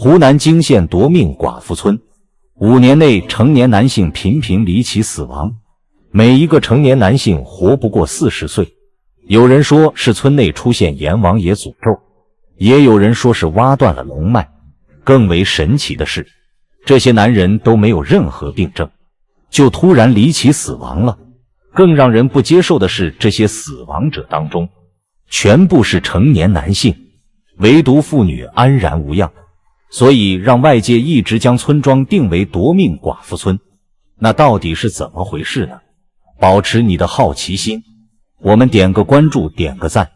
湖南泾县夺命寡妇村，5年内成年男性频频离奇死亡，每一个成年男性活不过40岁。有人说是村内出现阎王爷诅咒，也有人说是挖断了龙脉。更为神奇的是，这些男人都没有任何病症，就突然离奇死亡了。更让人不接受的是，这些死亡者当中全部是成年男性，唯独妇女安然无恙，所以让外界一直将村庄定为夺命寡妇村。那到底是怎么回事呢？保持你的好奇心，我们点个关注，点个赞。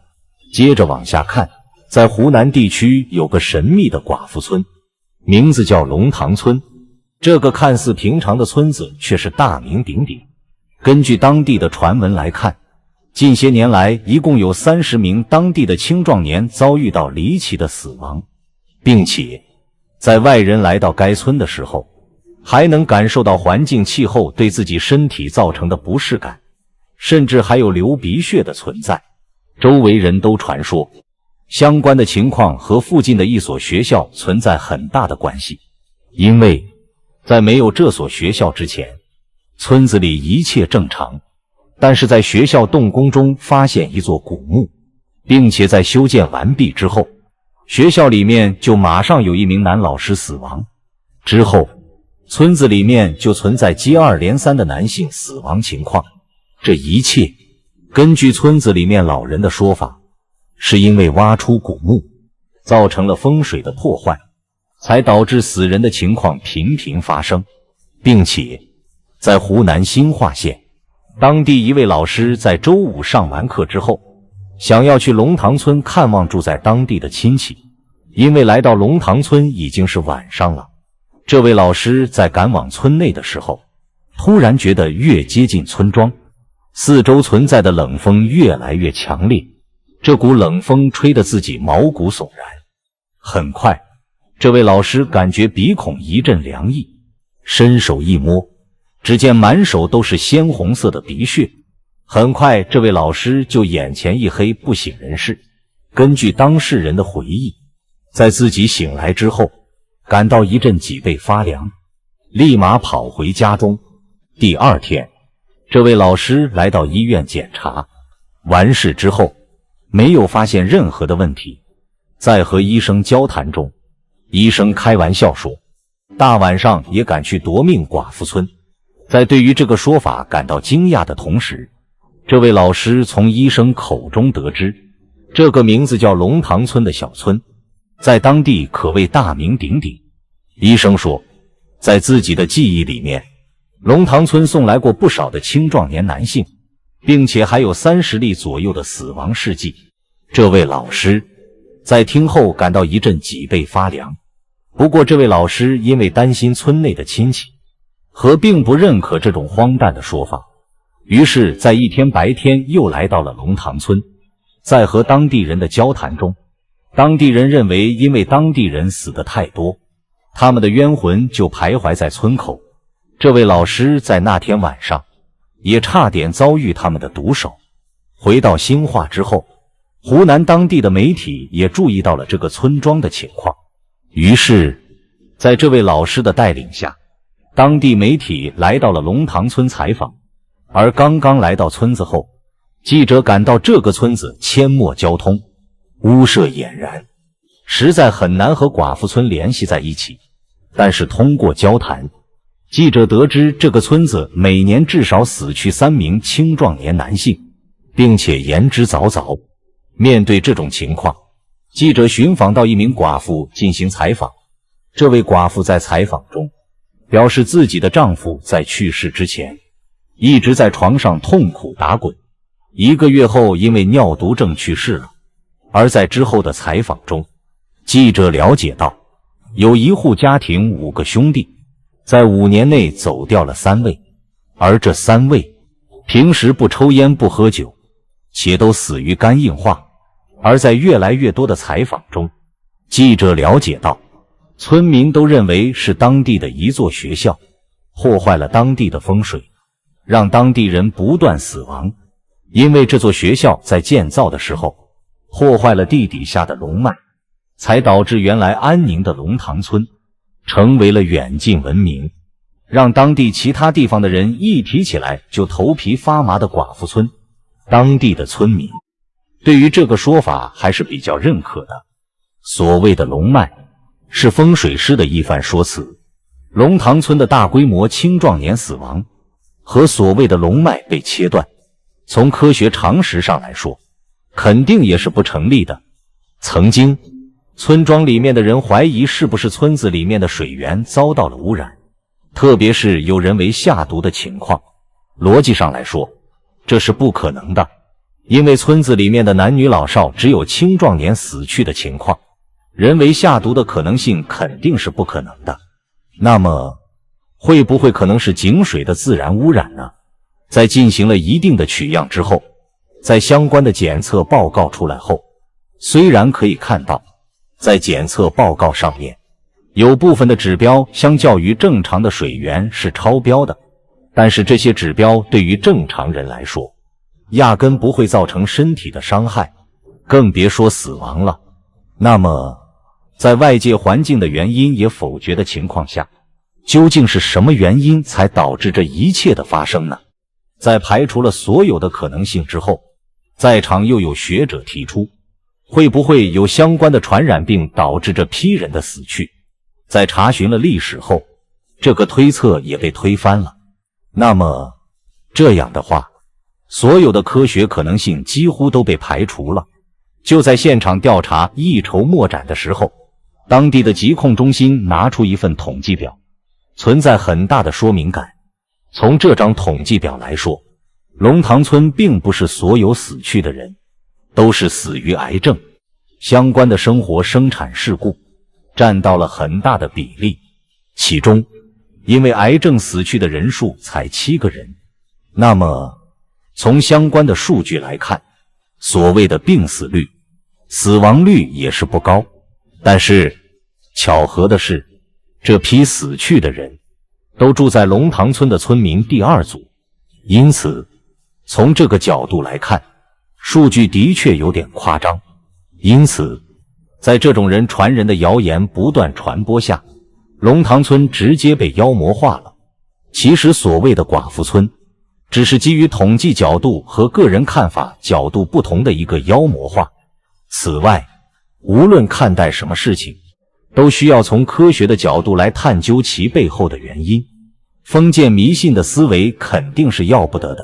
接着往下看，在湖南地区有个神秘的寡妇村，名字叫龙塘村。这个看似平常的村子却是大名鼎鼎。根据当地的传闻来看，近些年来一共有30名当地的青壮年遭遇到离奇的死亡，并且在外人来到该村的时候，还能感受到环境气候对自己身体造成的不适感，甚至还有流鼻血的存在。周围人都传说，相关的情况和附近的一所学校存在很大的关系，因为在没有这所学校之前，村子里一切正常，但是在学校动工中发现一座古墓，并且在修建完毕之后，学校里面就马上有一名男老师死亡。之后村子里面就存在接二连三的男性死亡情况。这一切根据村子里面老人的说法，是因为挖出古墓造成了风水的破坏，才导致死人的情况频频发生。并且在湖南兴化县，当地一位老师在周5上完课之后，想要去龙塘村看望住在当地的亲戚，因为来到龙塘村已经是晚上了。这位老师在赶往村内的时候，突然觉得越接近村庄，四周存在的冷风越来越强烈，这股冷风吹得自己毛骨悚然。很快，这位老师感觉鼻孔一阵凉意，伸手一摸，只见满手都是鲜红色的鼻血。很快，这位老师就眼前一黑，不省人事。根据当事人的回忆，在自己醒来之后，感到一阵脊背发凉，立马跑回家中。第2天，这位老师来到医院检查，完事之后没有发现任何的问题。在和医生交谈中，医生开玩笑说，大晚上也敢去夺命寡妇村。在对于这个说法感到惊讶的同时，这位老师从医生口中得知，这个名字叫龙塘村的小村在当地可谓大名鼎鼎。医生说，在自己的记忆里面，龙塘村送来过不少的青壮年男性，并且还有30例左右的死亡事迹。这位老师在听后感到一阵脊背发凉。不过这位老师因为担心村内的亲戚和并不认可这种荒诞的说法，于是在一天白天又来到了龙塘村。在和当地人的交谈中，当地人认为因为当地人死得太多，他们的冤魂就徘徊在村口。这位老师在那天晚上也差点遭遇他们的毒手。回到兴化之后，湖南当地的媒体也注意到了这个村庄的情况，于是在这位老师的带领下，当地媒体来到了龙塘村采访。而刚刚来到村子后，记者感到这个村子阡陌交通，屋舍俨然，实在很难和寡妇村联系在一起。但是通过交谈，记者得知这个村子每年至少死去3名青壮年男性，并且言之凿凿。面对这种情况，记者寻访到一名寡妇进行采访。这位寡妇在采访中表示，自己的丈夫在去世之前一直在床上痛苦打滚，1个月后因为尿毒症去世了。而在之后的采访中，记者了解到，有一户家庭5个兄弟，在5年内走掉了3位，而这3位平时不抽烟不喝酒，且都死于肝硬化。而在越来越多的采访中，记者了解到，村民都认为是当地的一座学校破坏了当地的风水，让当地人不断死亡。因为这座学校在建造的时候破坏了地底下的龙脉，才导致原来安宁的龙塘村成为了远近闻名，让当地其他地方的人一提起来就头皮发麻的寡妇村。当地的村民对于这个说法还是比较认可的。所谓的龙脉是风水师的一番说辞，龙塘村的大规模青壮年死亡和所谓的龙脉被切断，从科学常识上来说肯定也是不成立的。曾经村庄里面的人怀疑是不是村子里面的水源遭到了污染，特别是有人为下毒的情况，逻辑上来说这是不可能的，因为村子里面的男女老少只有青壮年死去的情况，人为下毒的可能性肯定是不可能的。那么会不会可能是井水的自然污染呢？在进行了一定的取样之后，在相关的检测报告出来后，虽然可以看到在检测报告上面有部分的指标相较于正常的水源是超标的，但是这些指标对于正常人来说压根不会造成身体的伤害，更别说死亡了。那么在外界环境的原因也否决的情况下，究竟是什么原因才导致这一切的发生呢？在排除了所有的可能性之后，在场又有学者提出，会不会有相关的传染病导致这批人的死去？在查询了历史后，这个推测也被推翻了。那么这样的话，所有的科学可能性几乎都被排除了。就在现场调查一筹莫展的时候，当地的疾控中心拿出一份统计表，存在很大的说明感。从这张统计表来说，龙塘村并不是所有死去的人都是死于癌症，相关的生活生产事故占到了很大的比例，其中因为癌症死去的人数才7个人。那么从相关的数据来看，所谓的病死率、死亡率也是不高。但是巧合的是，这批死去的人都住在龙塘村的村民第2组，因此从这个角度来看，数据的确有点夸张。因此在这种人传人的谣言不断传播下，龙塘村直接被妖魔化了。其实所谓的寡妇村只是基于统计角度和个人看法角度不同的一个妖魔化。此外，无论看待什么事情，都需要从科学的角度来探究其背后的原因。封建迷信的思维肯定是要不得的。